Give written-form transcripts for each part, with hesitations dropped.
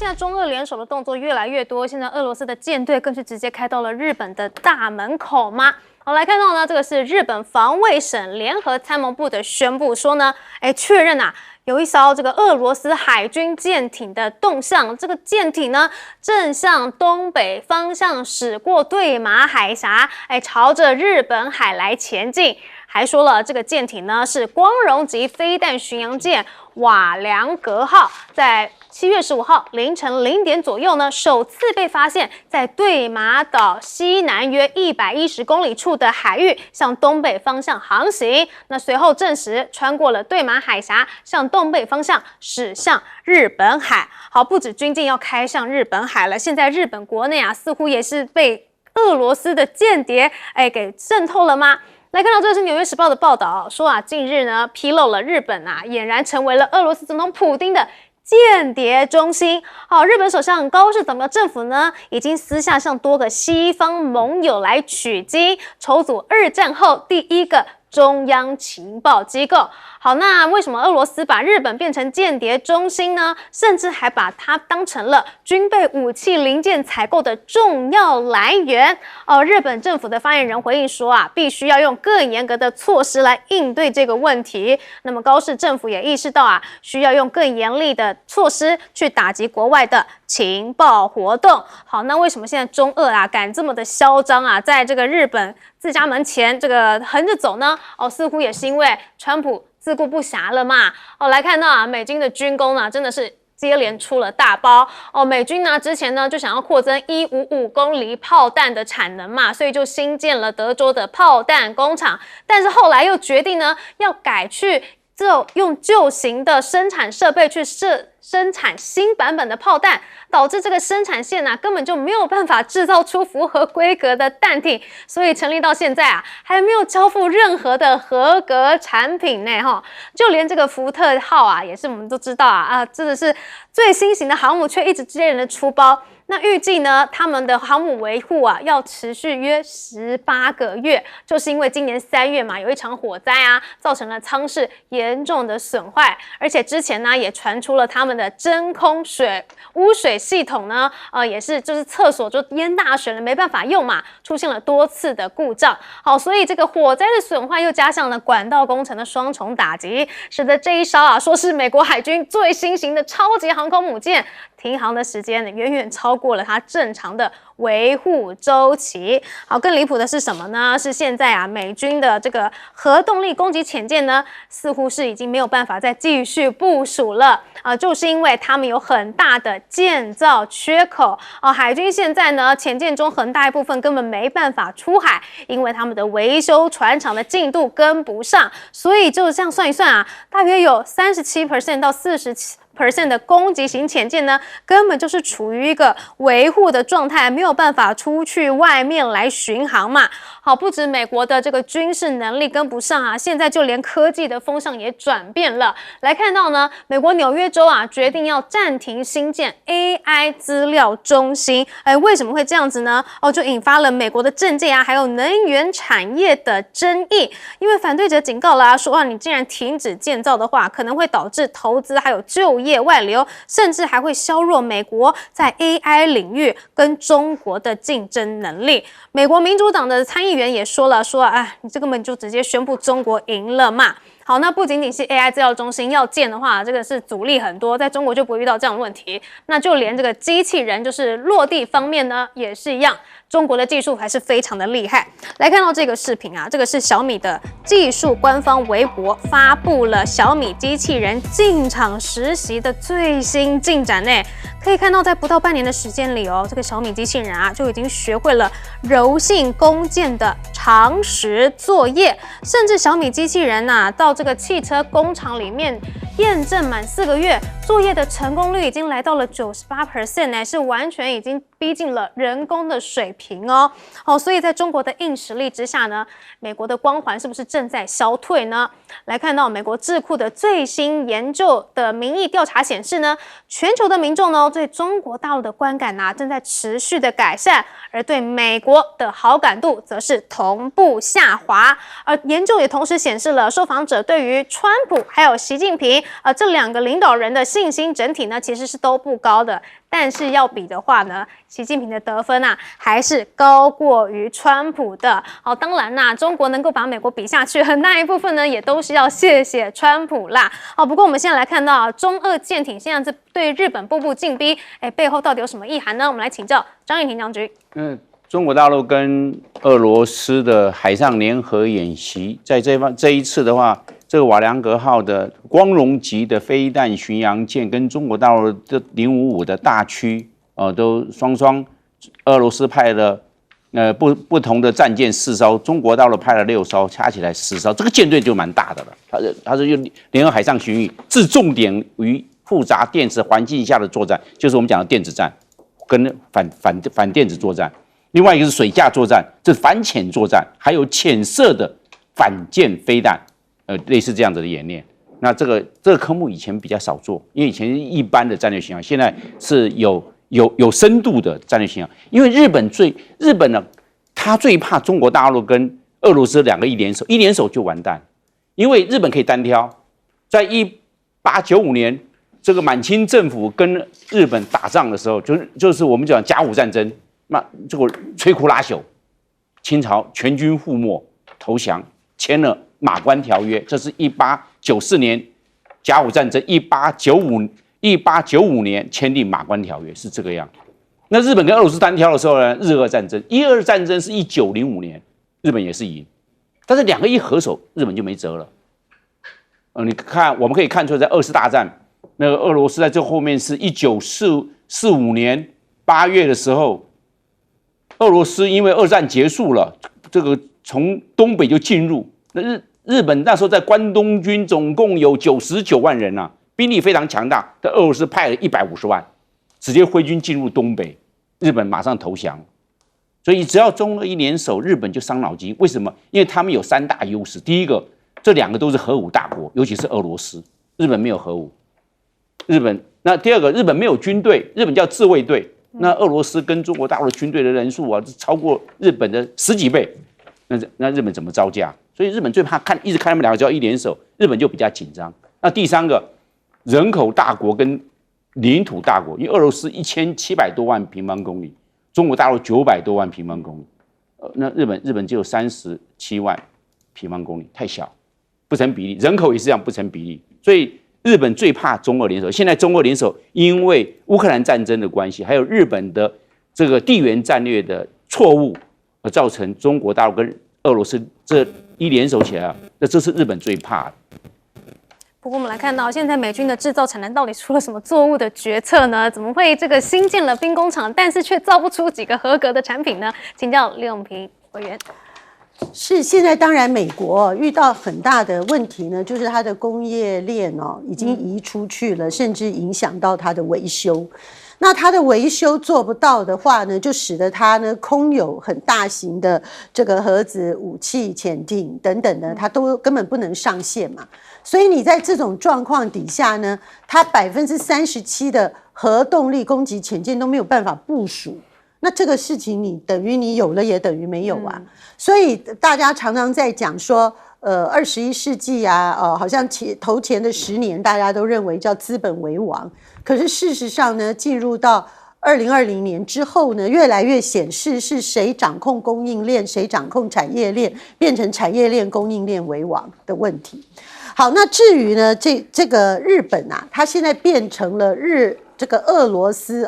在中俄联手的动作越来越多，现在俄罗斯的舰队更是直接开到了日本的大门口吗？好，来看到呢，这个是日本防卫省联合参谋部的宣布说呢，确认啊。有一艘这个俄罗斯海军舰艇的动向，这个舰艇呢正向东北方向驶过对马海峡，朝着日本海来前进。还说了，这个舰艇呢是光荣级飞弹巡洋舰瓦良格号，在7月15号凌晨0点左右呢，首次被发现，在对马岛西南约110公里处的海域向东北方向航行。那随后证实，穿过了对马海峡，向东北方向驶向日本海。好，不止军舰要开向日本海了，现在日本国内啊，似乎也是被俄罗斯的间谍给渗透了吗？来看到这是《纽约时报》的报道，说啊，近日呢披露了日本啊俨然成为了俄罗斯总统普丁的间谍中心。好，日本首相高市早苗政府呢，已经私下向多个西方盟友来取经，筹组2战后第一个中央情报机构。好，那为什么俄罗斯把日本变成间谍中心呢？甚至还把它当成了军备武器零件采购的重要来源。日本政府的发言人回应说啊，必须要用更严格的措施来应对这个问题。那么高市政府也意识到啊，需要用更严厉的措施去打击国外的情报活动。好，那为什么现在中俄啊敢这么的嚣张啊，在这个日本自家门前这个横着走呢？似乎也是因为川普自顾不暇了嘛。来看到啊，美军的军工呢，真的是接连出了大包。美军呢之前呢就想要扩增155公里炮弹的产能嘛，所以就新建了德州的炮弹工厂。但是后来又决定呢，要改去用旧型的生产设备去生产新版本的炮弹，导致这个生产线啊根本就没有办法制造出符合规格的弹体，所以成立到现在啊还没有交付任何的合格产品呢。就连这个福特号啊，也是我们都知道啊，真的是最新型的航母，却一直接连的出包。那预计呢，他们的航母维护啊，要持续约18个月，就是因为今年3月嘛，有一场火灾啊，造成了舱室严重的损坏，而且之前呢，也传出了他们的真空污水系统呢，也是就是厕所就淹大水了，没办法用嘛，出现了多次的故障。好，所以这个火灾的损坏又加上了管道工程的双重打击，使得这一艘啊，说是美国海军最新型的超级航空母舰，停航的时间远远超过了它正常的维护周期。好，更离谱的是什么呢？是现在啊，美军的这个核动力攻击潜舰呢，似乎是已经没有办法再继续部署了就是因为他们有很大的建造缺口海军现在呢，潜舰中很大一部分根本没办法出海，因为他们的维修船厂的进度跟不上，所以就这样算一算啊，大约有37% 到47%的攻击型潜舰呢，根本就是处于一个维护的状态，没有办法出去外面来巡航嘛。好，不止美国的这个军事能力跟不上啊，现在就连科技的风向也转变了。来看到呢，美国纽约州啊决定要暂停新建 AI 资料中心。为什么会这样子呢？就引发了美国的政界啊，还有能源产业的争议。因为反对者警告了说你既然停止建造的话，可能会导致投资还有就业外流，甚至还会削弱美国在 AI 领域跟中国的竞争能力。美国民主党的参议员也说了，你这根本就直接宣布中国赢了嘛。好，那不仅仅是 AI 资料中心要建的话，这个是阻力很多，在中国就不会遇到这样的问题。那就连这个机器人就是落地方面呢，也是一样。中国的技术还是非常的厉害。来看到这个视频啊，这个是小米的技术官方微博发布了小米机器人进场实习的最新进展呢。可以看到，在不到半年的时间里这个小米机器人啊就已经学会了柔性工件的常识作业，甚至小米机器人到这个汽车工厂里面验证满4个月，作业的成功率已经来到了98%呢，是完全已经逼近了人工的水平哦。所以在中国的硬实力之下呢，美国的光环是不是正在消退呢？来看到美国智库的最新研究的民意调查显示呢，全球的民众呢对中国大陆的观感正在持续的改善，而对美国的好感度则是同步下滑。而研究也同时显示了受访者对于川普还有习近平这2个领导人的信信心整体呢其实是都不高的。但是要比的话呢，习近平的得分啊还是高过于川普的。好，当然啦，中国能够把美国比下去，很大一部分呢也都是要谢谢川普啦。好，不过我们现在来看到中俄舰艇现在对日本步步进逼，背后到底有什么意涵呢？我们来请教张玉婷将军。中国大陆跟俄罗斯的海上联合演习，在这一次的话，这个瓦良格号的光荣级的飞弹巡洋舰跟中国大陆的055的大驱，都双俄罗斯派了不同的战舰4艘，中国大陆派了6艘，加起来10艘，这个舰队就蛮大的了。它是用联合海上巡弋，置重点于复杂电磁环境下的作战，就是我们讲的电子战跟反电子作战。另外一个是水下作战，这是反潜作战，还有潜射的反舰飞弹，类似这样子的演练。那这个科目以前比较少做，因为以前一般的战略巡洋，现在是有深度的战略巡洋。因为日本呢，他最怕中国大陆跟俄罗斯两个一联手就完蛋，因为日本可以单挑，在1895年这个满清政府跟日本打仗的时候，就是我们讲甲午战争。那这个摧枯拉朽，清朝全军覆没投降，签了马关条约，这是1894年甲午战争，1895年签订马关条约是这个样。那日本跟俄罗斯单挑的时候呢，日俄战争战争是1905年，日本也是赢，但是两个一合手，日本就没辙了。你看，我们可以看出来，在2次大战，那个俄罗斯在这后面是1945年8月的时候。俄罗斯因为2战结束了，这个从东北就进入。那日本那时候在关东军总共有99万人啊，兵力非常强大。但俄罗斯派了150万，直接挥军进入东北，日本马上投降。所以只要中俄一联手，日本就伤脑筋。为什么？因为他们有3大优势。第一个，这2个都是核武大国，尤其是俄罗斯，日本没有核武。那第二个，日本没有军队，日本叫自卫队。那俄罗斯跟中国大陆的军队的人数啊，超过日本的10几倍，那日本怎么招架？所以日本最怕一直看他们2个只要一联手，日本就比较紧张。那第3个，人口大国跟领土大国，因为俄罗斯1700多万平方公里，中国大陆900多万平方公里，那日本只有37万平方公里，太小，不成比例，人口也是这样不成比例，所以。日本最怕中俄联手，现在中俄联手因为乌克兰战争的关系，还有日本的这个地缘战略的错误，而造成中国大陆跟俄罗斯这一联手起来啊，那这是日本最怕的。不过我们来看到，现在美军的制造产能到底出了什么错误的决策呢？怎么会这个新建了兵工厂，但是却造不出几个合格的产品呢？请教李永平委员。是现在当然美国遇到很大的问题呢，就是它的工业链已经移出去了，甚至影响到它的维修。那它的维修做不到的话呢，就使得它呢空有很大型的这个核子武器潜艇等等的，它都根本不能上线嘛。所以你在这种状况底下呢，它37%的核动力攻击潜舰都没有办法部署。那这个事情你等于你有了也等于没有啊，所以大家常常在讲说，21世纪啊，好像头前的10年大家都认为叫资本为王，可是事实上呢，进入到2020年之后呢，越来越显示是谁掌控供应链，谁掌控产业链，变成产业链供应链为王的问题。好，那至于呢，这个日本啊，它现在变成了这个俄罗斯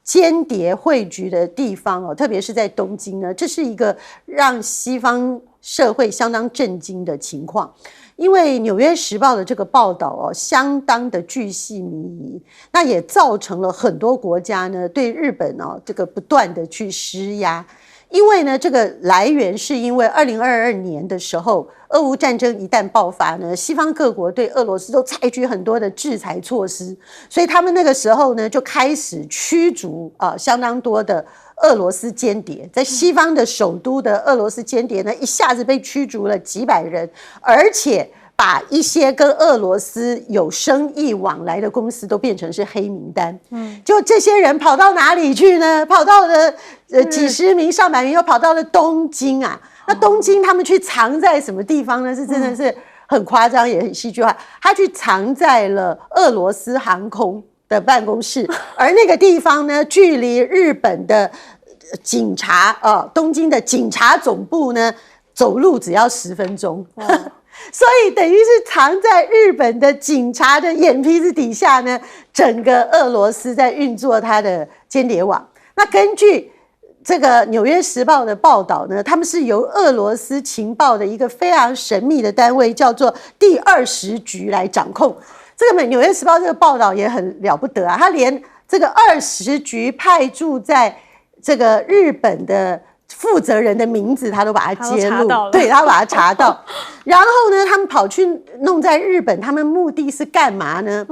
间谍汇聚的地方特别是在东京呢，这是一个让西方社会相当震惊的情况。因为《纽约时报》的这个报道相当的巨细靡遗，那也造成了很多国家呢对日本这个不断的去施压。因为呢，这个来源是因为2022年的时候，俄乌战争一旦爆发呢，西方各国对俄罗斯都采取很多的制裁措施，所以他们那个时候呢就开始驱逐相当多的俄罗斯间谍，在西方的首都的俄罗斯间谍呢，一下子被驱逐了几百人，而且把一些跟俄罗斯有生意往来的公司都变成是黑名单。就这些人跑到哪里去呢？跑到了几十名、上百名，又跑到了东京啊。那东京他们去藏在什么地方呢？是真的是很夸张，也很戏剧化，他去藏在了俄罗斯航空的办公室，而那个地方呢，距离日本的警察东京的警察总部呢，走路只要10分钟。所以等于是藏在日本的警察的眼皮子底下呢，整个俄罗斯在运作它的间谍网。那根据这个《纽约时报》的报道呢，他们是由俄罗斯情报的一个非常神秘的单位，叫做第20局来掌控。这个《纽约时报》这个报道也很了不得啊，他连这个20局派驻在这个日本的负责人的名字他都把它揭露，对，他把它查到。然后呢，他们跑去弄在日本，他们目的是干嘛呢？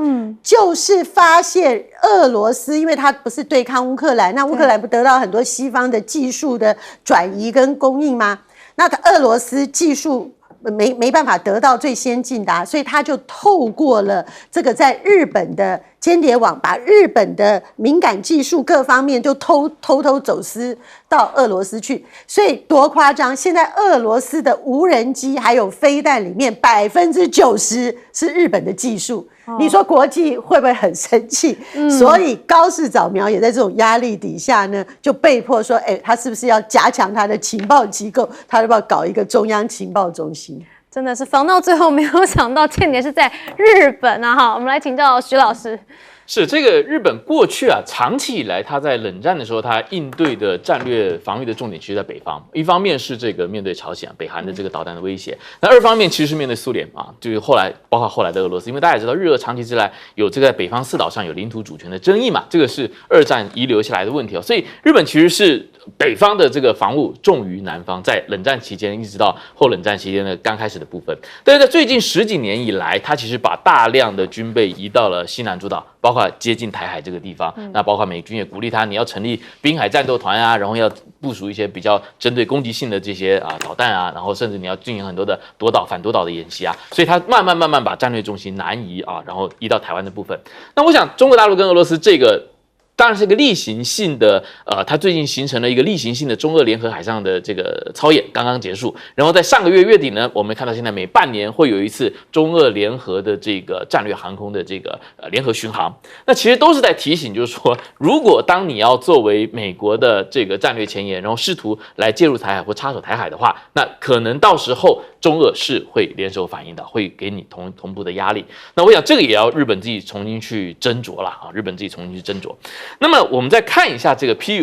就是发现俄罗斯，因为他不是对抗乌克兰，那乌克兰不得到很多西方的技术的转移跟供应吗？那俄罗斯技术没办法得到最先进的所以他就透过了这个在日本的间谍网，把日本的敏感技术各方面就偷走私到俄罗斯去。所以多夸张！现在俄罗斯的无人机还有飞弹里面90%是日本的技术。你说国际会不会很生气？所以高市早苗也在这种压力底下呢，就被迫说，他是不是要加强他的情报机构？他要不要搞一个中央情报中心？真的是防到最后，没有想到间谍是在日本啊！哈，我们来请教徐老师。是这个日本过去长期以来，他在冷战的时候，他应对的战略防御的重点其实在北方。一方面是这个面对朝鲜、北韩的这个导弹的威胁，那二方面其实是面对苏联就是后来包括后来的俄罗斯，因为大家也知道，日俄长期之来有这个在北方四岛上有领土主权的争议嘛，这个是二战遗留下来的问题所以日本其实是北方的这个防务重于南方，在冷战期间一直到后冷战期间的刚开始的部分，但是在最近10几年以来，他其实把大量的军备移到了西南诸岛，包括接近台海这个地方，那包括美军也鼓励他，你要成立滨海战斗团然后要部署一些比较针对攻击性的这些导弹然后甚至你要进行很多的夺岛反夺岛的演习所以他慢慢把战略重心南移然后移到台湾的部分。那我想中国大陆跟俄罗斯这个当然是一个例行性的，它最近形成了一个例行性的中俄联合海上的这个操演，刚刚结束。然后在上个月月底呢，我们看到现在每半年会有一次中俄联合的这个战略航空的这个联合巡航。那其实都是在提醒，就是说，如果当你要作为美国的这个战略前沿，然后试图来介入台海或插手台海的话，那可能到时候中俄是会联手反应的，会给你同步的压力。那我想这个也要日本自己重新去斟酌了日本自己重新去斟酌。那么我们再看一下这个皮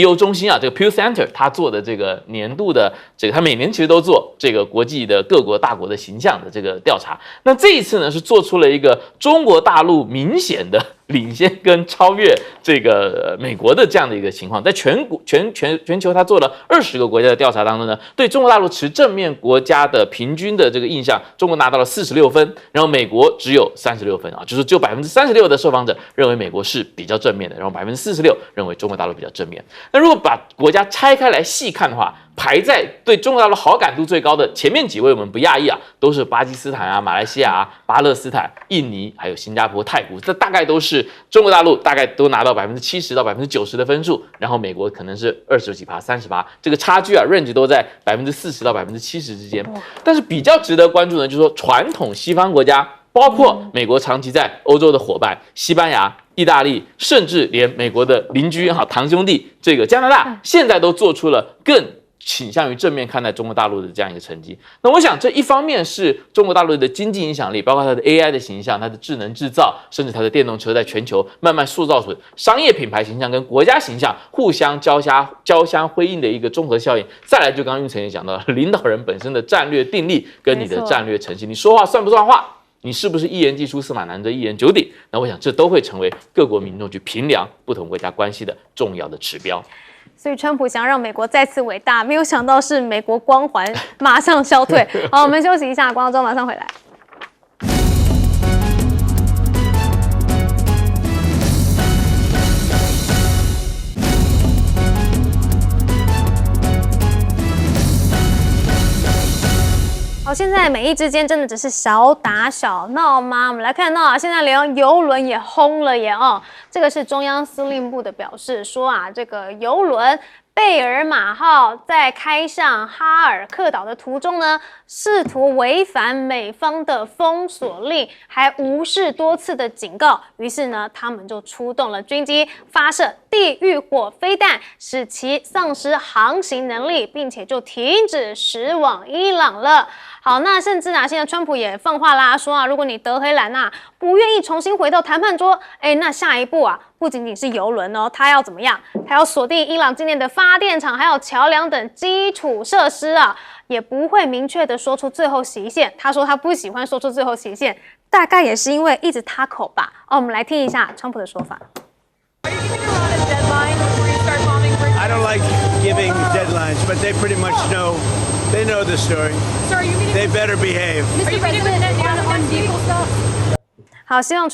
尤中心这个 Pew Center 他做的这个年度的这个，他每年其实都做这个国际的各国大国的形象的这个调查。那这一次呢是做出了一个中国大陆明显的领先跟超越这个美国的这样的一个情况，在全球他做了20个国家的调查当中呢，对中国大陆持正面国家的平均的这个印象，中国拿到了46分，然后美国只有36分就是只有36%的受访者认为美国是比较正面的，然后46%认为中国大陆比较正面。那如果把国家拆开来细看的话，排在对中国大陆好感度最高的前面几位，我们不讶异都是巴基斯坦马来西亚巴勒斯坦、印尼，还有新加坡、泰国，这大概都是中国大陆大概都拿到70%到90%的分数，然后美国可能是20几%、30%，这个差距range 都在40%到70%之间。但是比较值得关注的就是说，传统西方国家，包括美国长期在欧洲的伙伴西班牙、意大利，甚至连美国的邻居堂兄弟这个加拿大，现在都做出了更倾向于正面看待中国大陆的这样一个成绩。那我想这一方面是中国大陆的经济影响力，包括它的 AI 的形象，它的智能制造，甚至它的电动车在全球慢慢塑造出商业品牌形象跟国家形象互相交相辉映的一个综合效应。再来就刚刚运成也讲到了，领导人本身的战略定力跟你的战略诚信，你说话算不算话，你是不是一言既出驷马难追，一言九鼎？那我想这都会成为各国民众去评量不同国家关系的重要的指标。所以川普想让美国再次伟大，没有想到是美国光环马上消退。好，我们休息一下，广告中马上回来。好，现在美意之间真的只是小打小闹吗？我们来看到现在连邮轮也轰了耶这个是中央司令部的表示说这个邮轮贝尔马号在开向哈尔克岛的途中呢，试图违反美方的封锁令，还无视多次的警告。于是呢，他们就出动了军机，发射地狱火飞弹，使其丧失航行能力，并且就停止驶往伊朗了。好，那甚至啊，现在川普也放话啦，说啊，如果你德黑兰啊不愿意重新回到谈判桌，那下一步啊，不仅仅是油轮哦，他要怎么样？他要锁定伊朗境内的发电厂、还有桥梁等基础设施啊，也不会明确的说出最后期限。他说他不喜欢说出最后期限，大概也是因为一直塌口吧。我们来听一下川普的说法。I don't like giving deadlines, but they pretty much know. They know the story. So are you meeting? They better behave. Mr. President, on vehicle stuff. 好，希望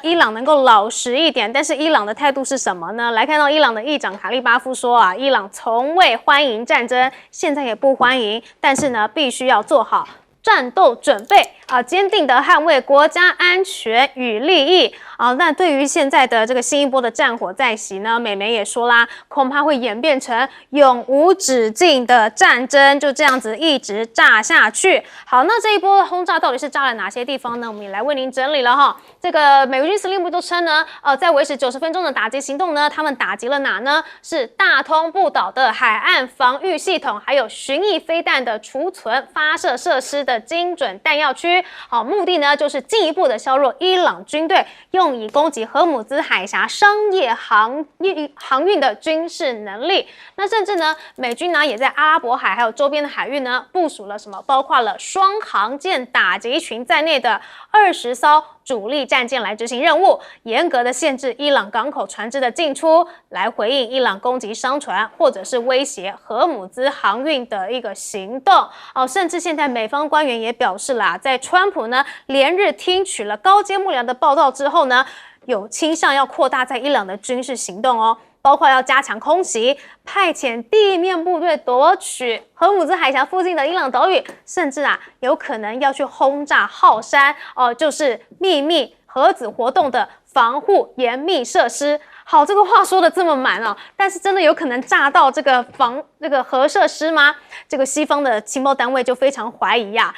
伊朗能够老实一点，但是伊朗的态度是什么呢？来看到伊朗的议长卡利巴夫说啊，伊朗从未欢迎战争，现在也不欢迎，但是呢，必须要做好战斗准备啊，坚定的捍卫国家安全与利益啊。那对于现在的这个新一波的战火再袭呢，美媒也说啦，恐怕会演变成永无止境的战争，就这样子一直炸下去。好，那这一波轰炸到底是炸了哪些地方呢？我们也来为您整理了哈。这个美国军司令部都称呢，在维持90分钟的打击行动呢，他们打击了哪呢？是大通不岛的海岸防御系统，还有巡弋飞弹的储存发射设施的精准弹药区。好，目的呢就是进一步的削弱伊朗军队用以攻击荷姆兹海峡商业航运的军事能力。那甚至呢，美军呢也在阿拉伯海还有周边的海域呢部署了什么？包括了双航舰打击群在内的20艘主力战舰来执行任务，严格的限制伊朗港口船只的进出，来回应伊朗攻击商船或者是威胁荷姆兹航运的一个行动。甚至现在美方官员也表示啦，在川普呢连日听取了高阶幕僚的报道之后呢，有倾向要扩大在伊朗的军事行动哦。包括要加强空袭、派遣地面部队夺取荷姆兹海峡附近的伊朗岛屿，甚至啊有可能要去轰炸浩山就是秘密核子活动的防护严密设施。好，这个话说的这么满哦，但是真的有可能炸到这个核设施吗？这个西方的情报单位就非常怀疑呀。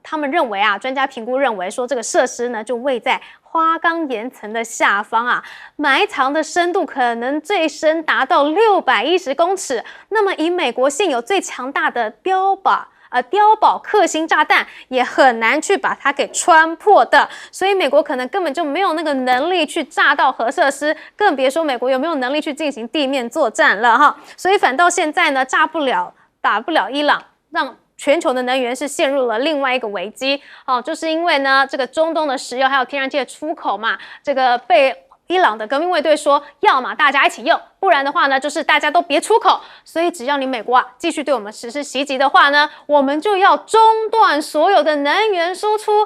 他们认为啊，专家评估认为说这个设施呢就位在花岗岩层的下方啊，埋藏的深度可能最深达到610公尺。那么以美国现有最强大的碉堡克星炸弹也很难去把它给穿破的，所以美国可能根本就没有那个能力去炸到核设施，更别说美国有没有能力去进行地面作战了哈。所以反倒现在呢，打不了伊朗，让全球的能源是陷入了另外一个危机就是因为呢，这个中东的石油还有天然气的出口嘛，这个被伊朗的革命卫队说，要么大家一起用，不然的话呢，就是大家都别出口。所以只要你美国继续对我们实施袭击的话呢，我们就要中断所有的能源输出。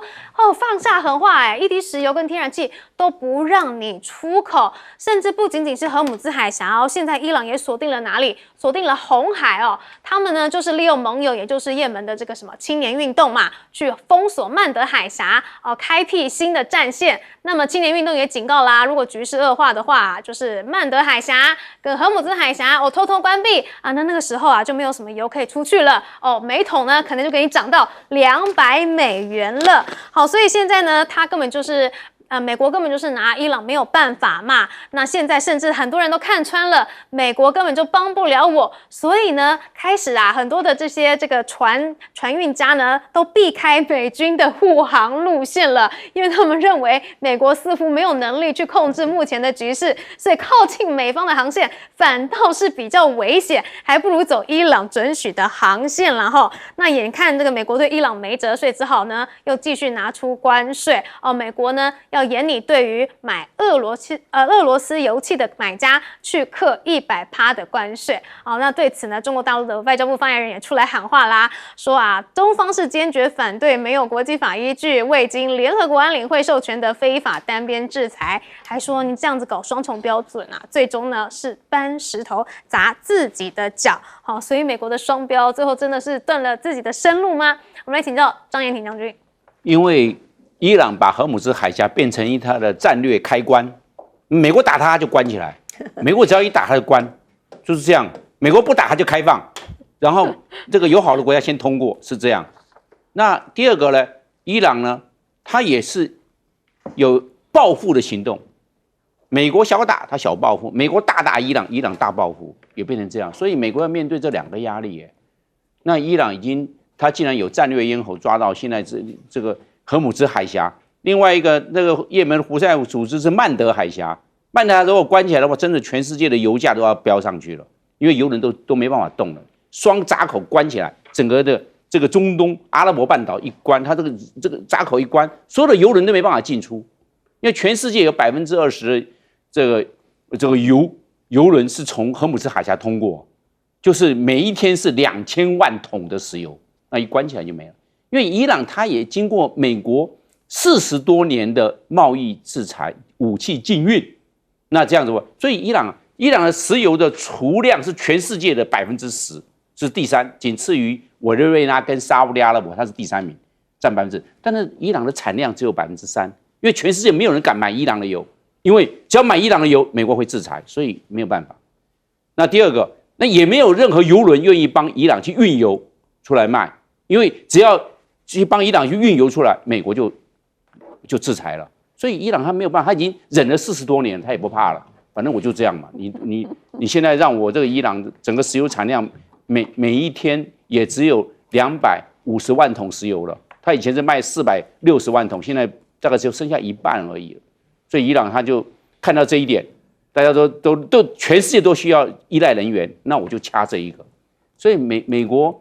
放下狠话一滴石油跟天然气都不让你出口，甚至不仅仅是荷姆兹海峡现在伊朗也锁定了哪里？锁定了红海他们呢就是利用盟友，也就是也门的这个什么青年运动嘛，去封锁曼德海峡开辟新的战线。那么青年运动也警告啦，如果局势恶化的话，就是曼德海峡跟荷姆兹海峡偷偷关闭那个时候就没有什么油可以出去了每桶呢可能就给你涨到$200了。好，所以现在呢，他根本就是美国根本就是拿伊朗没有办法嘛。那现在甚至很多人都看穿了，美国根本就帮不了我，所以呢，开始很多的这个船运家呢，都避开美军的护航路线了，因为他们认为美国似乎没有能力去控制目前的局势，所以靠近美方的航线反倒是比较危险，还不如走伊朗准许的航线了哈。那眼看这个美国对伊朗没辙，所以只好呢又继续拿出关税美国呢要严拟对于买俄罗斯油气的买家去课100%的关税。那对此呢，中国大陆的外交部发言人也出来喊话啦，说中方是坚决反对没有国际法依据、未经联合国安理会授权的非法单边制裁，还说你这样子搞双重标准最终呢是搬石头砸自己的脚。所以美国的双标最后真的是断了自己的生路吗？我们来请教张延廷将军。因为伊朗把荷姆兹海峡变成它的战略开关，美国打它就关起来，美国只要一打它就关，就是这样。美国不打他就开放，然后这个友好的国家先通过，是这样。那第二个呢，伊朗呢，他也是有报复的行动。美国小打他小报复，美国大打伊朗，伊朗大报复，也变成这样。所以美国要面对这两个压力耶。那伊朗他既然有战略咽喉抓到现在这个荷姆兹海峡，另外一个那个也门胡塞组织是曼德海峡，曼德海峡如果关起来的话，真的全世界的油价都要飙上去了，因为油人都没办法动了，双闸口关起来，整个的这个中东阿拉伯半岛一关，它这个闸口一关，所有的油人都没办法进出，因为全世界有20%的这个油轮是从荷姆兹海峡通过，就是每一天是2000万桶的石油，那一关起来就没了。因为伊朗它也经过美国40多年的贸易制裁、武器禁运，那这样子，所以伊朗的石油的储量是全世界的10%，是第3，仅次于委内瑞拉跟沙烏地阿拉伯，它是第3名，占%。但是伊朗的产量只有3%，因为全世界没有人敢买伊朗的油。因为只要买伊朗的油，美国会制裁，所以没有办法。那第二个，那也没有任何油轮愿意帮伊朗去运油出来卖，因为只要去帮伊朗去运油出来，美国就制裁了。所以伊朗他没有办法，他已经忍了40多年，他也不怕了，反正我就这样嘛。你现在让我这个伊朗整个石油产量每一天也只有250万桶石油了，他以前是卖460万桶，现在大概只有剩下一半而已了。所以伊朗他就看到这一点，大家都全世界都需要依赖能源，那我就掐这一个。所以美国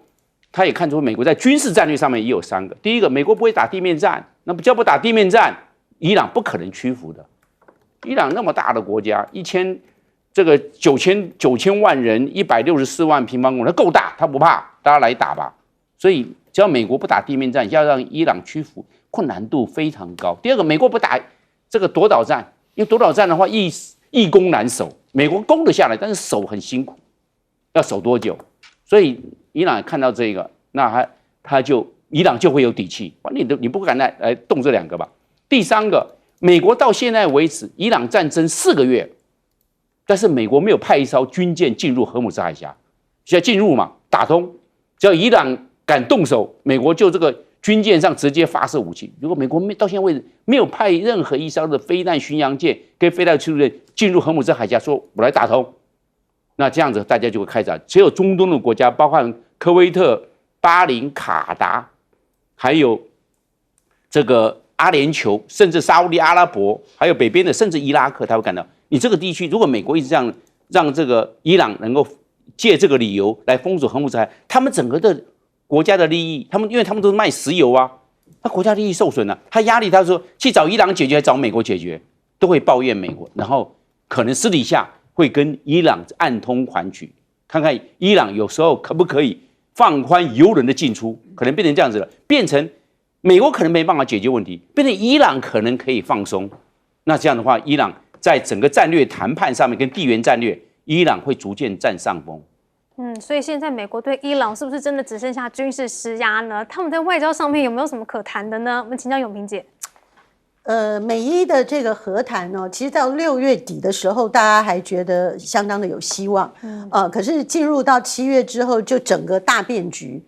他也看出美国在军事战略上面也有3个。第一个，美国不会打地面战，那么只要不打地面战，伊朗不可能屈服的。伊朗那么大的国家，9千万人，164万平方公里，它够大，它不怕，大家来打吧。所以只要美国不打地面战，要让伊朗屈服，困难度非常高。第二个，美国不打这个夺岛战，因为夺岛战的话易攻难守，美国攻得下来，但是守很辛苦，要守多久？所以伊朗看到这个，那伊朗就会有底气，你不敢来动这2个吧？第3个，美国到现在为止，伊朗战争4个月，但是美国没有派一艘军舰进入荷姆兹海峡，现在进入嘛，打通，只要伊朗敢动手，美国就这个军舰上直接发射武器。如果美国到现在为止没有派任何一艘的飞弹巡洋舰跟飞弹驱逐舰进入荷姆兹海峡，说我来打通，那这样子大家就会开战。只有中东的国家，包括科威特、巴林、卡达，还有这个阿联酋，甚至沙烏地阿拉伯，还有北边的甚至伊拉克，他会感到你这个地区，如果美国一直这样让这个伊朗能够借这个理由来封锁荷姆兹海，他们整个的国家的利益，因为他们都是卖石油啊，他国家利益受损了，他压力，他说去找伊朗解决，还找美国解决，都会抱怨美国，然后可能私底下会跟伊朗暗通款曲，看看伊朗有时候可不可以放宽油轮的进出，可能变成这样子了，变成美国可能没办法解决问题，变成伊朗可能可以放松，那这样的话，伊朗在整个战略谈判上面跟地缘战略，伊朗会逐渐占上风。所以现在美国对伊朗是不是真的只剩下军事施压呢？他们在外交上面有没有什么可谈的呢？我们请教永平姐。美伊的这个和谈呢，其实到6月底的时候，大家还觉得相当的有希望，可是进入到7月之后，就整个大变局。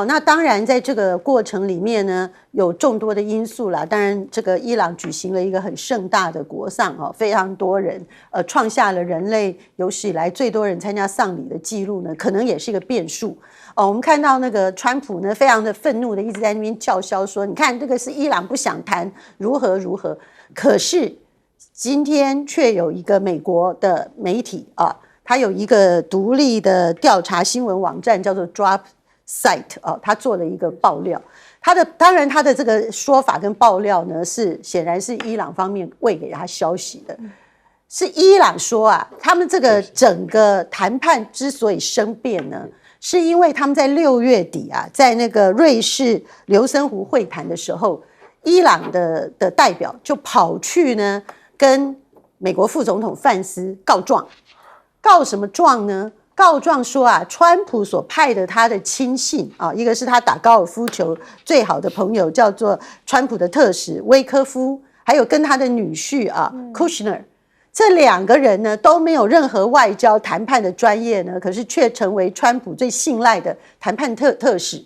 那当然在这个过程里面呢，有众多的因素啦。当然，这个伊朗举行了一个很盛大的国丧，非常多人，创下了人类有史以来最多人参加丧礼的记录呢，可能也是一个变数。我们看到那个川普呢，非常的愤怒的一直在那边叫嚣说，你看这个是伊朗不想谈如何如何。可是今天却有一个美国的媒体它有一个独立的调查新闻网站叫做 DropSite 他做了一个爆料。当然他的这个说法跟爆料呢，显然是伊朗方面喂给他消息的。是伊朗说他们这个整个谈判之所以生变呢，是因为他们在6月底在那个瑞士琉森湖会谈的时候，伊朗的代表就跑去呢跟美国副总统范斯告状。告什么状呢？告状说川普所派的他的亲信一个是他打高尔夫球最好的朋友，叫做川普的特使威科夫，还有跟他的女婿Kushner，这两个人呢都没有任何外交谈判的专业呢，可是却成为川普最信赖的谈判特使。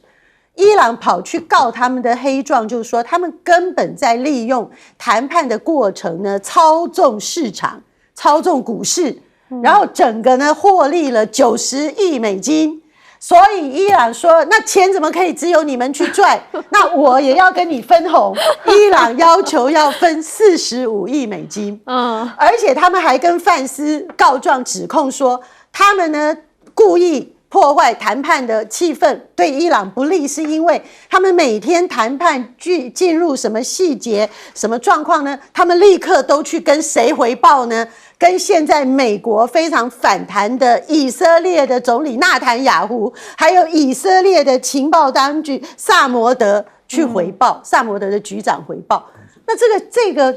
伊朗跑去告他们的黑状，就是说他们根本在利用谈判的过程呢，操纵市场、操纵股市，然后整个呢获利了90亿美金。所以伊朗说，那钱怎么可以只有你们去赚？那我也要跟你分红。伊朗要求要分45亿美金，而且他们还跟范斯告状，指控说他们呢故意破坏谈判的气氛，对伊朗不利，是因为他们每天谈判进入什么细节、什么状况呢？他们立刻都去跟谁回报呢？跟现在美国非常反弹的以色列的总理纳坦雅胡，还有以色列的情报当局萨摩德去回报，萨摩德的局长回报。那这个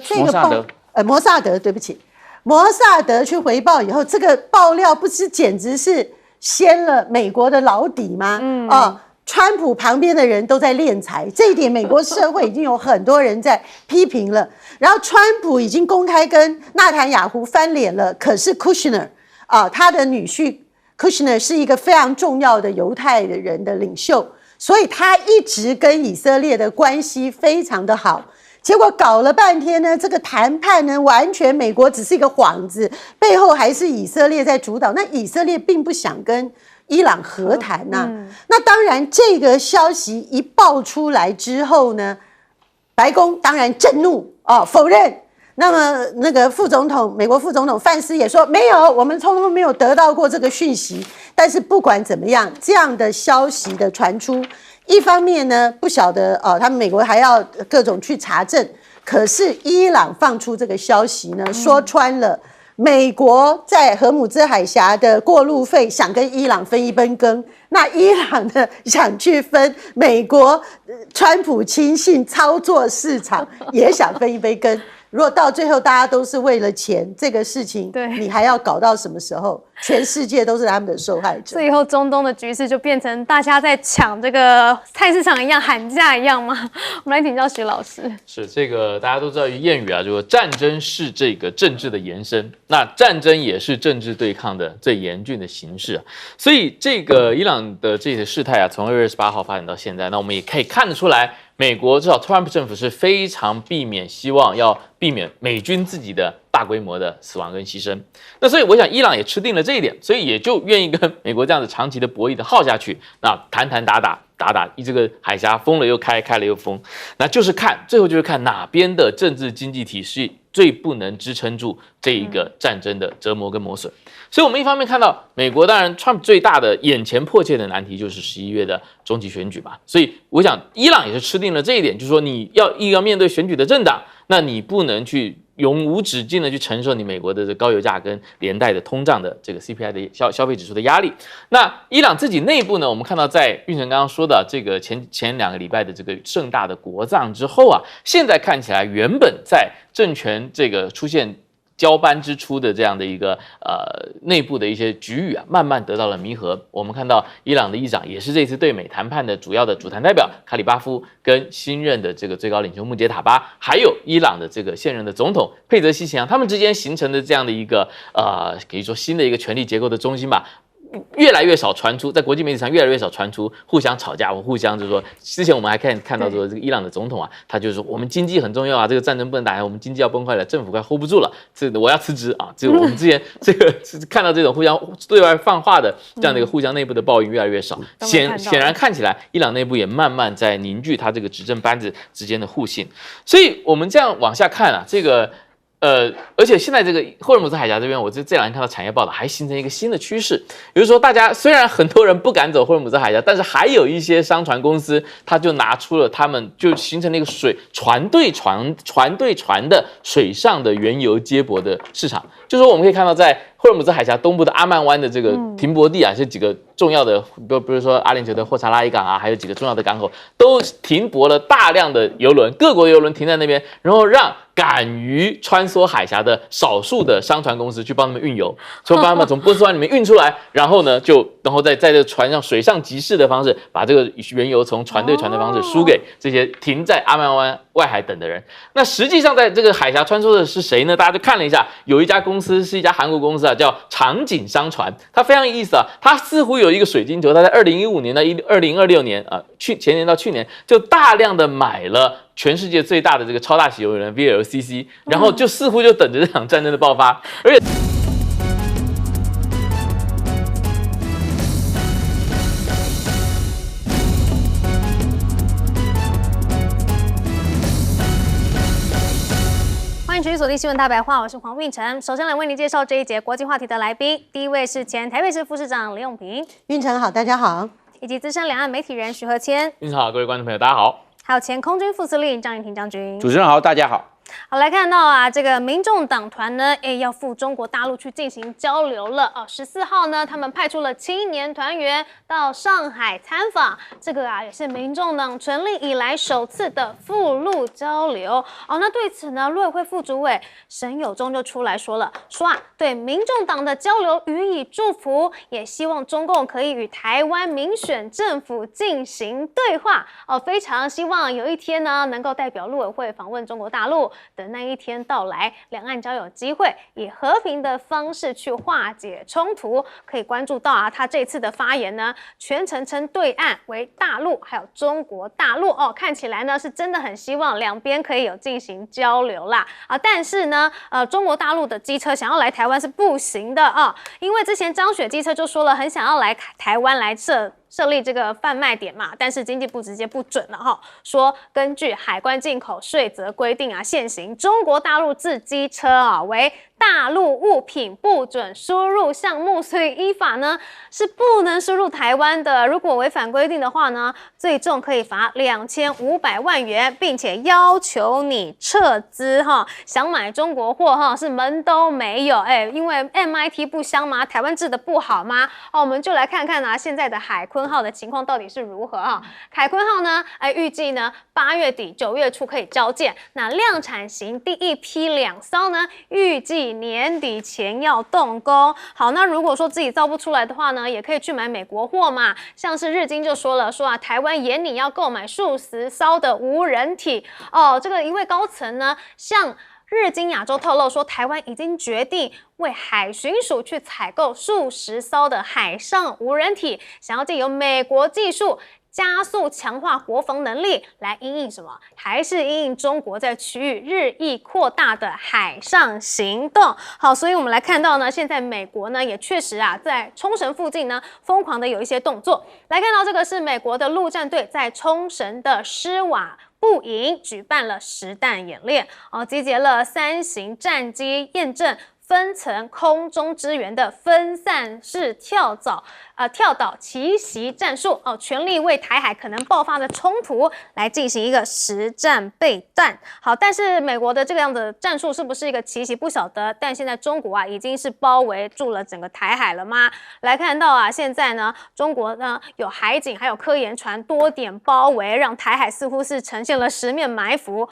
摩萨德，对不起，摩萨德去回报以后，这个爆料不是简直是掀了美国的老底吗？川普旁边的人都在敛财，这一点美国社会已经有很多人在批评了。然后川普已经公开跟纳坦雅胡翻脸了，可是 Kushner 他的女婿 Kushner 是一个非常重要的犹太人的领袖，所以他一直跟以色列的关系非常的好。结果搞了半天呢，这个谈判呢，完全美国只是一个幌子，背后还是以色列在主导。那以色列并不想跟伊朗和谈呐。那当然，这个消息一爆出来之后呢，白宫当然震怒否认。那么那个美国副总统范斯也说没有，我们通通没有得到过这个讯息。但是不管怎么样，这样的消息的传出，一方面呢，不晓得他们美国还要各种去查证。可是伊朗放出这个消息呢，说穿了，美国在荷姆兹海峡的过路费想跟伊朗分一杯羹，那伊朗呢想去分美国川普亲信操作市场，也想分一杯羹。如果到最后大家都是为了钱，这个事情你还要搞到什么时候？全世界都是他们的受害者。所以以后中东的局势就变成大家在抢这个菜市场一样，喊价一样吗？我们来请教徐老师。是这个大家都知道谚语啊，就说战争是这个政治的延伸，那战争也是政治对抗的最严峻的形式啊。所以这个伊朗的这些事态啊，从2月28号发展到现在，那我们也可以看得出来，美国至少特朗普政府是非常希望要避免美军自己的大规模的死亡跟牺牲。那所以我想伊朗也吃定了这一点，所以也就愿意跟美国这样子长期的博弈的耗下去。那谈打，这个海峡封了又开，开了又封，那就是最后就是看哪边的政治经济体系最不能支撑住这一个战争的折磨跟磨损。所以我们一方面看到美国，当然 Trump 最大的眼前迫切的难题就是11月的中期选举嘛。所以我想伊朗也是吃定了这一点，就是说你要面对选举的政党，那你不能去永无止境的去承受你美国的高油价跟连带的通胀的这个 CPI 的消费指数的压力。那伊朗自己内部呢，我们看到在运成刚刚说的这个前2个礼拜的这个盛大的国葬之后啊，现在看起来原本在政权这个出现交班之初的这样的一个内部的一些局域啊，慢慢得到了弥合。我们看到伊朗的议长也是这次对美谈判的主要的主谈代表卡里巴夫，跟新任的这个最高领袖穆杰塔巴，还有伊朗的这个现任的总统佩泽西齐扬，他们之间形成的这样的一个可以说新的一个权力结构的中心吧。越来越少传出，在国际媒体上越来越少传出互相吵架或互相就是说，之前我们还看到说这个伊朗的总统啊，他就是说我们经济很重要啊，这个战争不能打，我们经济要崩溃了，政府快 hold 不住了，我要辞职啊！这个我们之前这个看到这种互相对外放话的这样的一个互相内部的抱怨越来越少，显然看起来伊朗内部也慢慢在凝聚他这个执政班子之间的互信，所以我们这样往下看啊，这个。而且现在这个霍尔姆兹海峡这边，我这2天看到产业报道，还形成一个新的趋势，也就是说，大家虽然很多人不敢走霍尔姆兹海峡，但是还有一些商船公司，他就拿出了他们就形成了一个船对船的水上的原油接驳的市场。就是说，我们可以看到，在霍霍尔姆兹海峡东部的阿曼湾的这个停泊地啊，这几个重要的，比如说阿联酋的霍查拉伊港啊，还有几个重要的港口，都停泊了大量的邮轮，各国的邮轮停在那边，然后让敢于穿梭海峡的少数的商船公司去帮他们运油，说帮他们从波斯湾里面运出来，然后呢，然后在这个船上水上集市的方式，把这个原油从船对船的方式输给这些停在阿曼湾外海等的人。那实际上在这个海峡穿梭的是谁呢？大家就看了一下，有一家公司是一家韩国公司啊，叫长景商船，它非常有意思啊，它似乎有一个水晶球，它在2015年到2026年啊，前年到去年就大量的买了全世界最大的这个超大型油轮 VLCC， 然后就似乎就等着这场战争的爆发，而且。欢迎持续锁定新闻大白话，我是黄韵晨。首先来为您介绍这一节国际话题的来宾，第一位是前台北市副市长林永平，运晨好，大家好，以及资深两岸媒体人徐和谦。运晨好，各位观众朋友，大家好。还有前空军副司令张云婷将军。主持人好，大家好。好，来看到啊，这个民众党团呢，要赴中国大陆去进行交流了哦。14号呢，他们派出了青年团员到上海参访，这个啊也是民众党成立以来首次的赴陆交流哦。那对此呢，陆委会副主委沈友忠就出来说了，说啊，对民众党的交流予以祝福，也希望中共可以与台湾民选政府进行对话哦。非常希望有一天呢，能够代表陆委会访问中国大陆。等那一天到来，两岸将有机会以和平的方式去化解冲突。可以关注到啊，他这次的发言呢，全程称对岸为大陆，还有中国大陆哦，看起来呢是真的很希望两边可以有进行交流啦啊。但是呢，中国大陆的机车想要来台湾是不行的啊，因为之前张雪机车就说了，很想要来台湾来设立这个贩卖点嘛，但是经济部直接不准了哈，说根据海关进口税则规定啊，现行中国大陆制机车啊为大陆物品不准输入项目，所以依法呢是不能输入台湾的。如果违反规定的话呢，最重可以罚2500万元，并且要求你撤资哈。想买中国货哈是门都没有因为 MIT 不香吗？台湾制的不好吗？我们就来看看啊，现在的海鲲号的情况到底是如何哈？海鲲号呢，预计呢8月底9月初可以交建，那量产型第一批2艘呢，预计年底前要动工。好，那如果说自己造不出来的话呢，也可以去买美国货嘛。像是日经就说了，说啊，台湾研拟要购买数十艘的无人体哦。这个一位高层呢，向日经亚洲透露说，台湾已经决定为海巡署去采购数十艘的海上无人体，想要借由美国技术加速强化国防能力，来因应什么？还是因应中国在区域日益扩大的海上行动。好，所以我们来看到呢，现在美国呢也确实啊，在冲绳附近呢疯狂的有一些动作。来看到这个是美国的陆战队在冲绳的施瓦布营举办了实弹演练，集结了3型战机，验证分层空中支援的分散式跳岛奇袭战术全力为台海可能爆发的冲突来进行一个实战备战。好，但是美国的这个样的战术是不是一个奇袭不晓得，但现在中国啊已经是包围住了整个台海了吗？来看到啊，现在呢，中国呢有海警还有科研船多点包围，让台海似乎是呈现了10面埋伏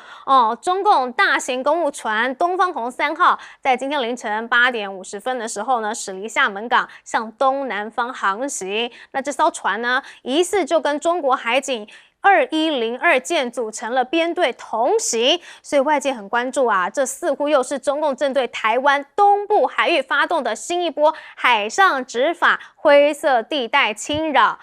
中共大型公务船东方红3号在今天凌晨8点50分的时候呢，驶离厦门港，向东南方航行。那这艘船呢，疑似就跟中国海警2102舰组成了编队同行，所以外界很关注啊，这似乎又是中共针对台湾东部海域发动的新一波海上执法灰色地带侵扰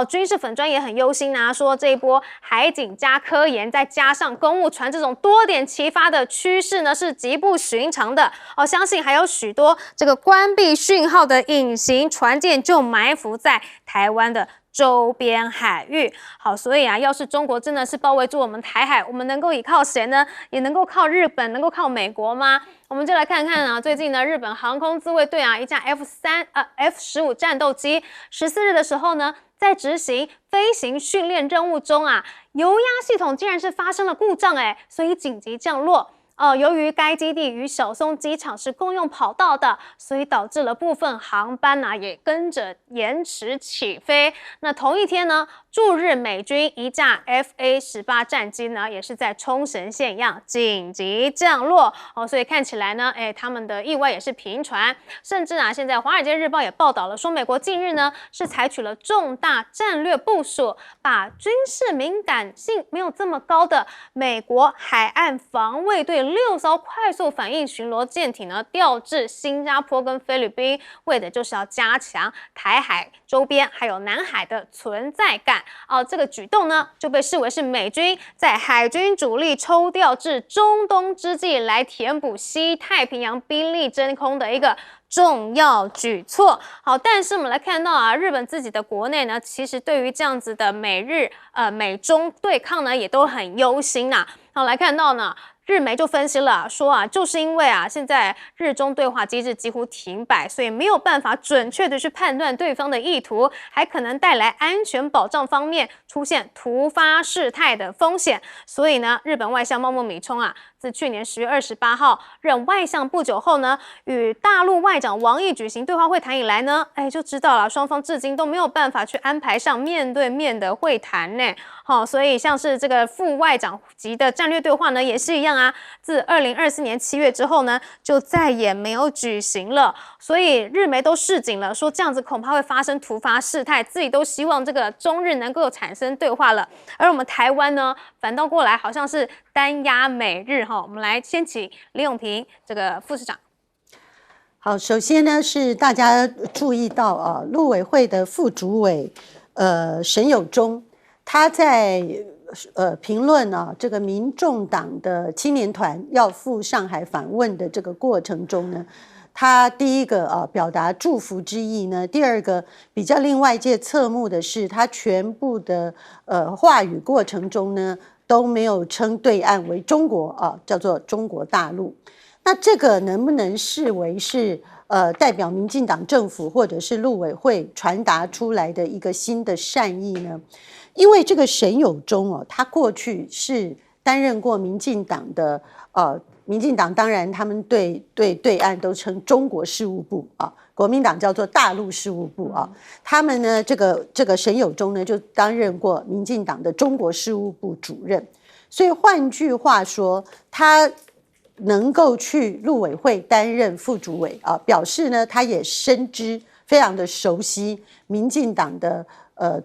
军事粉专也很忧心啊，说这一波海警加科研再加上公务船这种多点齐发的趋势呢，是极不寻常的相信还有许多这个关闭讯号的隐形船舰就埋伏在台湾的周边海域。好，所以啊，要是中国真的是包围住我们台海，我们能够依靠谁呢？也能够靠日本，能够靠美国吗？我们就来看看啊，最近呢，日本航空自卫队啊，一架 F15战斗机14日的时候呢，在执行飞行训练任务中啊，油压系统竟然是发生了故障所以紧急降落。由于该基地与小松机场是共用跑道的，所以导致了部分航班也跟着延迟起飞。那同一天呢，驻日美军一架 FA-18战机呢，也是在冲绳县紧急降落所以看起来呢，他们的意外也是频传，甚至现在《华尔街日报》也报道了说，美国近日呢是采取了重大战略部署，把军事敏感性没有这么高的美国海岸防卫队6艘快速反应巡逻舰艇呢调至新加坡跟菲律宾，为的就是要加强台海周边还有南海的存在感。这个举动呢就被视为是美军在海军主力抽调至中东之际来填补西太平洋兵力真空的一个重要举措。好，但是我们来看到日本自己的国内呢，其实对于这样子的美中对抗呢，也都很忧心好，来看到呢，日媒就分析了说就是因为现在日中对话机制几乎停摆，所以没有办法准确的去判断对方的意图，还可能带来安全保障方面出现突发事态的风险。所以呢，日本外相茂木敏充自去年10月28号任外相不久后呢，与大陆外长王毅举行对话会谈以来呢，就知道了双方至今都没有办法去安排上面对面的会谈呢。所以像是这个副外长级的战略对话呢，也是一样自2024年7月之后呢，就再也没有举行了。所以日媒都示警了，说这样子恐怕会发生突发事态，自己都希望这个中日能够产生对话了。而我们台湾呢，反倒过来好像是单压美日我们来先请李永平这个副市长。好，首先呢是大家注意到陆委会的副主委沈友忠，他在评论这个民众党的青年团要赴上海访问的这个过程中呢，他第一个表达祝福之意呢，第二个比较令外界侧目的是，他全部的话语过程中呢都没有称对岸为中国叫做中国大陆。那这个能不能视为是代表民进党政府或者是陆委会传达出来的一个新的善意呢？因为这个沈友忠他过去是担任过民进党的民进党当然他们对岸都称中国事务部国民党叫做大陆事务部他们呢这个沈友忠呢就担任过民进党的中国事务部主任，所以换句话说，他能够去陆委会担任副主委表示呢他也深知非常的熟悉民进党的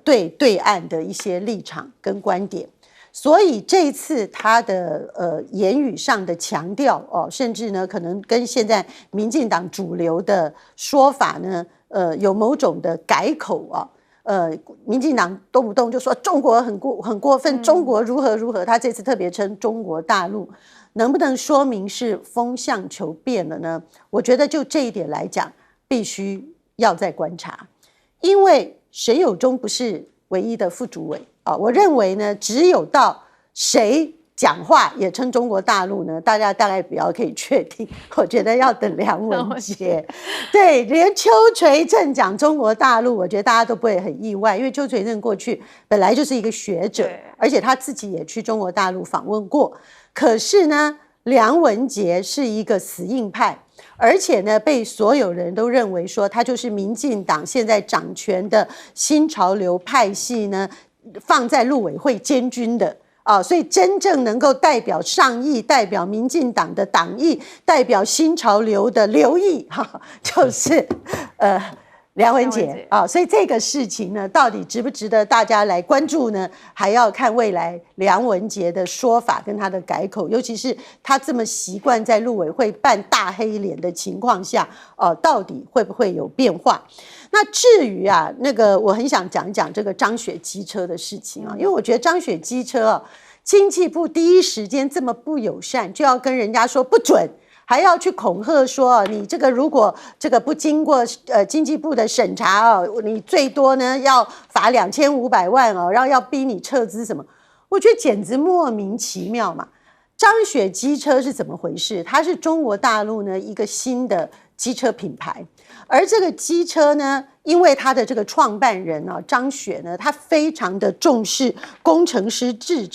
对岸的一些立场跟观点。所以这一次他的言语上的强调甚至呢可能跟现在民进党主流的说法呢有某种的改口民进党动不动就说中国很过分，中国如何如何，他这次特别称中国大陆，能不能说明是风向球变了呢？我觉得就这一点来讲，必须要再观察，因为沈友忠不是唯一的副主委我认为呢，只有到谁讲话也称中国大陆呢，大家大概比较可以确定。我觉得要等梁文杰，对，连邱垂正讲中国大陆，我觉得大家都不会很意外，因为邱垂正过去本来就是一个学者，而且他自己也去中国大陆访问过。可是呢，梁文杰是一个死硬派，而且呢，被所有人都认为说他就是民进党现在掌权的新潮流派系呢，放在陆委会监军的。所以真正能够代表上意、代表民进党的党意、代表新潮流的流意，就是梁文杰所以这个事情呢，到底值不值得大家来关注呢？还要看未来梁文杰的说法跟他的改口，尤其是他这么习惯在陆委会扮大黑脸的情况下，到底会不会有变化？那至于那个我很想讲一讲这个张雪机车的事情因为我觉得张雪机车经济部第一时间这么不友善，就要跟人家说不准，还要去恐吓说你这个如果这个不经过经济部的审查你最多呢要罚2500万然后要逼你撤资什么，我觉得简直莫名其妙嘛。张雪机车是怎么回事？它是中国大陆呢一个新的机车品牌，而这个机车呢，因为他的这个创办人张雪呢，他非常的重视工程师制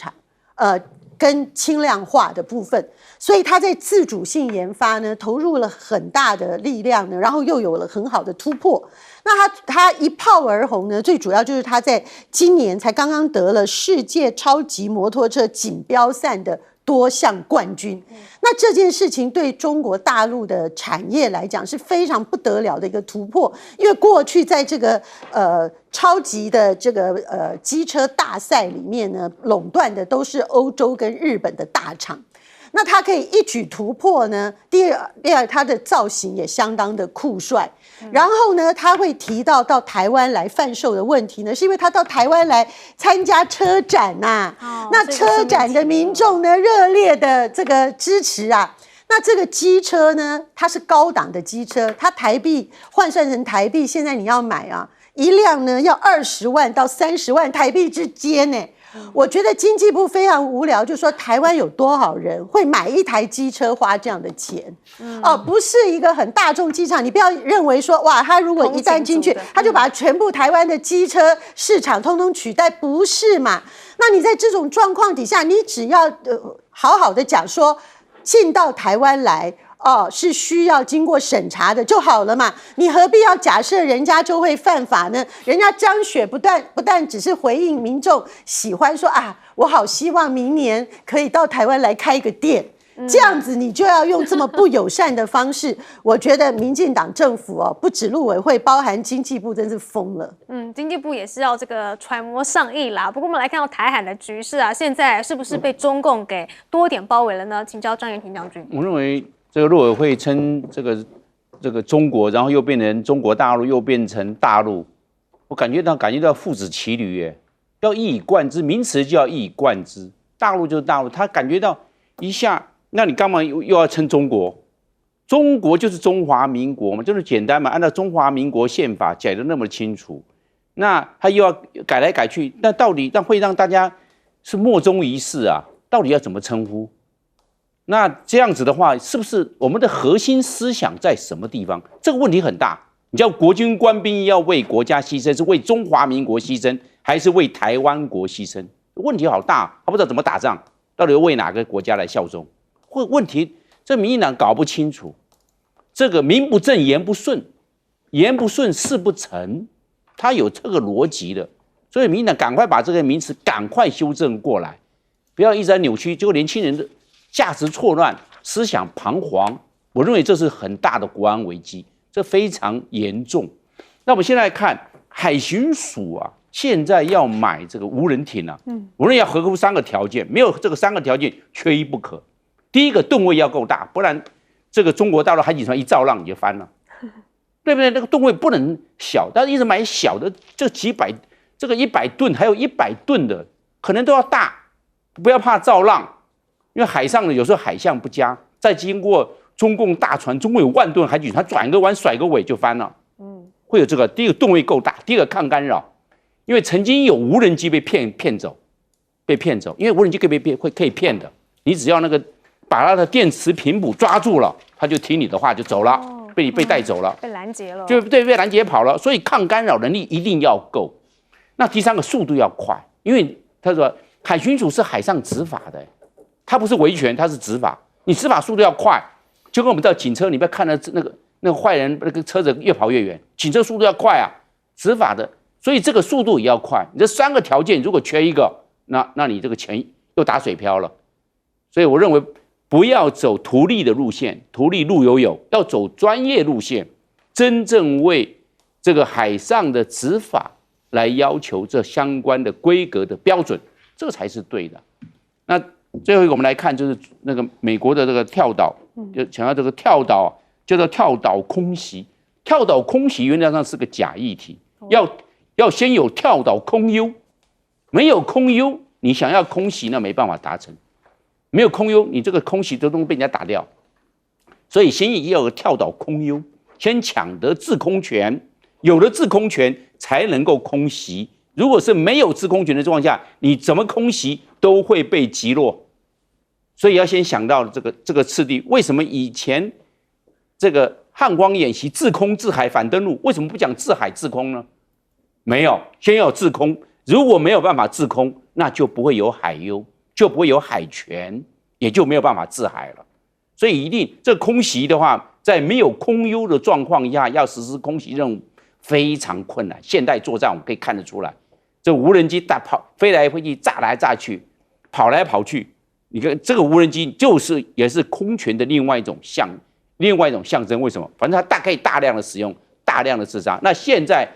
跟轻量化的部分，所以他在自主性研发呢投入了很大的力量呢，然后又有了很好的突破。那他一炮而红呢，最主要就是他在今年才刚刚得了世界超级摩托车锦标赛的多项冠军。那这件事情对中国大陆的产业来讲是非常不得了的一个突破，因为过去在这个超级的这个机车大赛里面呢，垄断的都是欧洲跟日本的大厂。那它可以一举突破呢。第二，它的造型也相当的酷帅。然后呢，他会提到台湾来贩售的问题呢，是因为他到台湾来参加车展呐、那车展的民众呢，热烈的这个支持啊。那这个机车呢，它是高档的机车，它台币换算成台币，现在你要买啊，一辆呢要20万到30万台币之间呢。我觉得经济部非常无聊，就说台湾有多少人会买一台机车花这样的钱？不是一个很大众机场，你不要认为说哇，他如果一旦进去，他就把全部台湾的机车市场通通取代，不是嘛？那你在这种状况底下，你只要好好的讲说进到台湾来。是需要经过审查的就好了嘛？你何必要假设人家就会犯法呢？人家张雪不但只是回应民众喜欢说啊，我好希望明年可以到台湾来开一个店，这样子你就要用这么不友善的方式，我觉得民进党政府不止陆委会，包含经济部真是疯了。经济部也是要这个揣摩上意啦。不过我们来看到台海的局势啊，现在是不是被中共给多点包围了呢？请教张元廷将军。我认为。这个陆委会称这个中国，然后又变成中国大陆，又变成大陆，我感觉到父子骑驴耶，要一以贯之，名词就要一以贯之。大陆就是大陆，他感觉到一下，那你干嘛又要称中国？中国就是中华民国嘛，就是简单嘛，按照中华民国宪法讲得那么清楚，那他又要改来改去，那到底会让大家是莫衷一是啊？到底要怎么称呼？那这样子的话，是不是我们的核心思想在什么地方？这个问题很大。你叫国军官兵要为国家牺牲，是为中华民国牺牲，还是为台湾国牺牲？问题好大，他不知道怎么打仗，到底为哪个国家来效忠？问题这民进党搞不清楚，这个名不正言不顺，言不顺事不成，他有这个逻辑的。所以民进党赶快把这个名词赶快修正过来，不要一直在扭曲，结果年轻人的价值错乱，思想彷徨，我认为这是很大的国安危机，这非常严重。那我们现在看海巡署啊，现在要买这个无人艇啊，我认为要合乎3个条件，没有这个3个条件，缺一不可。第一个吨位要够大，不然这个中国大陆海警船一造浪你就翻了，对不对？那个吨位不能小，但是一直买小的，这个100吨还有100吨的，可能都要大，不要怕造浪。因为海上呢，有时候海象不佳，再经过中共大船，中共有1万吨海警船，转个弯甩个尾就翻了。会有这个。第一个吨位够大，第二个抗干扰，因为曾经有无人机被骗走，因为无人机可以骗的，你只要那个把它的电磁频谱抓住了，它就听你的话就走了，被带走了，被拦截了，就对，被拦截跑了。所以抗干扰能力一定要够。那第3个速度要快，因为他说海巡署是海上执法的。他不是维权，他是执法。你执法速度要快，就跟我们到警车，你不要看到那个坏人那个车子越跑越远，警车速度要快啊，执法的，所以这个速度也要快。你这3个条件如果缺一个，那你这个钱又打水漂了。所以我认为不要走图利的路线，图利路有，要走专业路线，真正为这个海上的执法来要求这相关的规格的标准，这才是对的。那最后一个我们来看，就是那个美国的这个跳岛，就强调这个跳岛叫做跳岛空袭。跳岛空袭原则上是个假议题，要先有跳岛空优，没有空优，你想要空袭那没办法达成，没有空优，你这个空袭都被人家打掉。所以先要有跳岛空优，先抢得制空权，有了制空权才能够空袭。如果是没有制空权的状况下，你怎么空袭都会被击落。所以要先想到这个次第。为什么以前这个汉光演习制空制海反登陆，为什么不讲制海制空呢？没有，先要有制空。如果没有办法制空，那就不会有海优，就不会有海权，也就没有办法制海了。所以一定这空袭的话，在没有空优的状况下，要实施空袭任务非常困难。现代作战我们可以看得出来，这无人机飞来飞去，炸来炸去，跑来跑去。你看这个无人机也是空权的另外一种象征。为什么？反正它可以大量的使用，大量的自杀。那现在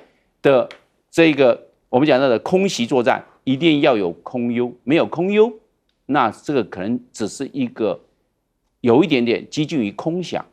的这个我们讲到的空袭作战，一定要有空优，没有空优，那这个可能只是一个有一点点接近于空想。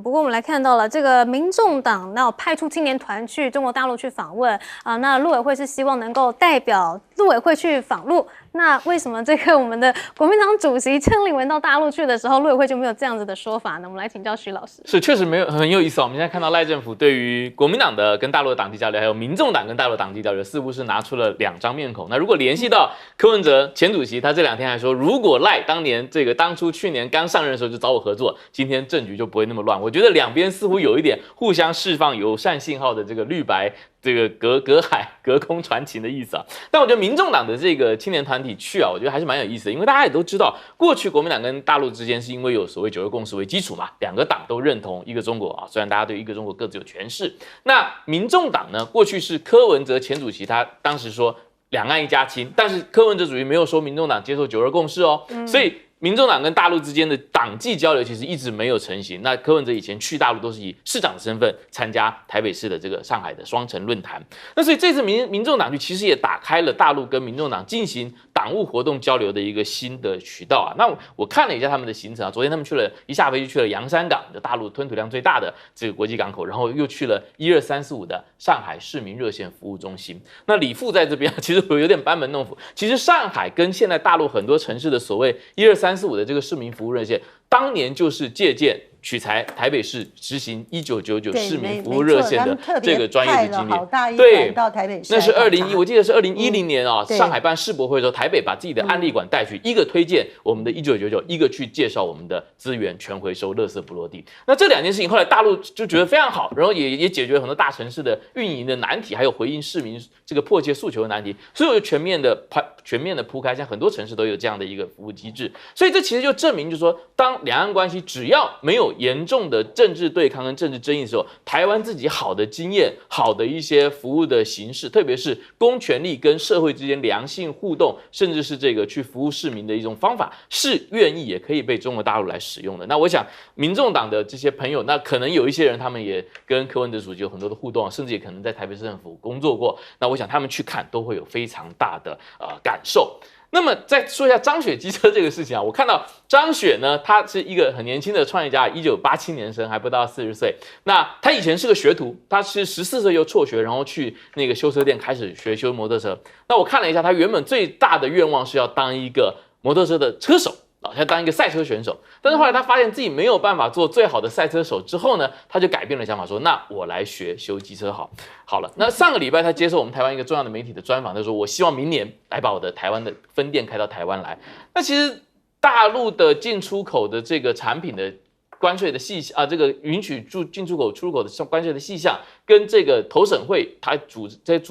不过我们来看到了这个民众党那派出青年团去中国大陆去访问啊，那陆委会是希望能够代表陆委会去访陆。那为什么这个我们的国民党主席郑丽文到大陆去的时候，陆委会就没有这样子的说法呢？我们来请教徐老师。是，确实没有很有意思。我们现在看到赖政府对于国民党的跟大陆的党纪交流，还有民众党跟大陆的党纪交流，似乎是拿出了2张面孔。那如果联系到柯文哲前主席，他这2天还说，如果赖当初去年刚上任的时候就找我合作，今天政局就不会那么乱。我觉得两边似乎有一点互相释放友善信号的这个绿白。这个隔海隔空传情的意思啊，但我觉得民众党的这个青年团体去啊，我觉得还是蛮有意思的，因为大家也都知道，过去国民党跟大陆之间是因为有所谓9·2共识为基础嘛，2个党都认同一个中国啊，虽然大家对一个中国各自有诠释。那民众党呢，过去是柯文哲前主席，他当时说两岸一家亲，但是柯文哲主席没有说民众党接受9·2共识哦，所以。民众党跟大陆之间的党纪交流其实一直没有成型。那柯文哲以前去大陆都是以市长的身份参加台北市的这个上海的双城论坛。那所以这次民众党去其实也打开了大陆跟民众党进行党务活动交流的一个新的渠道啊。那我看了一下他们的行程啊，昨天他们一下飞机去了洋山港，大陆吞吐量最大的这个国际港口，然后又去了12345的上海市民热线服务中心。那李副在这边其实我有点班门弄斧。其实上海跟现在大陆很多城市的所谓12345的这个市民服务热线，当年就是借鉴取材台北市执行1999市民服务热线的这个专业的经验。对，到台北市那是我记得是2010年啊，上海办世博会的时候，台北把自己的案例馆带去，一个推荐我们的1999，一个去介绍我们的资源全回收，垃圾不落地。那这2件事情后来大陆就觉得非常好，然后也解决了很多大城市的运营的难题，还有回应市民这个迫切诉求的难题，所以我就全面的铺开，像很多城市都有这样的一个服务机制。所以这其实就证明，就是说，当两岸关系只要没有严重的政治对抗跟政治争议的时候，台湾自己好的经验、好的一些服务的形式，特别是公权力跟社会之间良性互动，甚至是这个去服务市民的一种方法，是愿意也可以被中国大陆来使用的。那我想，民众党的这些朋友，那可能有一些人他们也跟柯文哲主席有很多的互动，甚至也可能在台北市政府工作过。那我想他们去看都会有非常大的感受。那么再说一下张雪机车这个事情啊，我看到张雪呢，她是一个很年轻的创业家，1987年生，还不到40岁。那她以前是个学徒，她是14岁就辍学，然后去那个修车店开始学修摩托车。那我看了一下，她原本最大的愿望是要当一个摩托车的车手。要当一个赛车选手，但是后来他发现自己没有办法做最好的赛车手之后呢，他就改变了想法，说那我来学修机车好了。那上个礼拜他接受我们台湾一个重要的媒体的专访，他说我希望明年来把我的台湾的分店开到台湾来。那其实大陆的进出口的这个产品的关税的细项这个允许进出口、出入口的关税的细项，跟这个投审会他主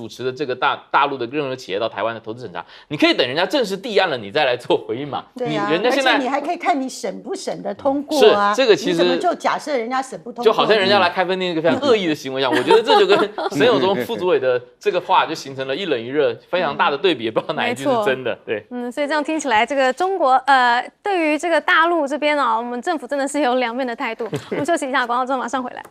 持的这个大陆的任何企业到台湾的投资审查，你可以等人家正式递案了，你再来做回应嘛。对啊，人家现在而且你还可以看你审不审得通过啊。是这个其实你怎么就假设人家审不通过，就好像人家来开分店一个非常恶意的行为一样。我觉得这就跟沈永忠副主委的这个话就形成了一冷一热非常大的对比，也不知道哪一句是真的。对，所以这样听起来，这个中国对于这个大陆这边啊，我们政府真的是有两面的态度。我们休息一下，广告之后马上回来。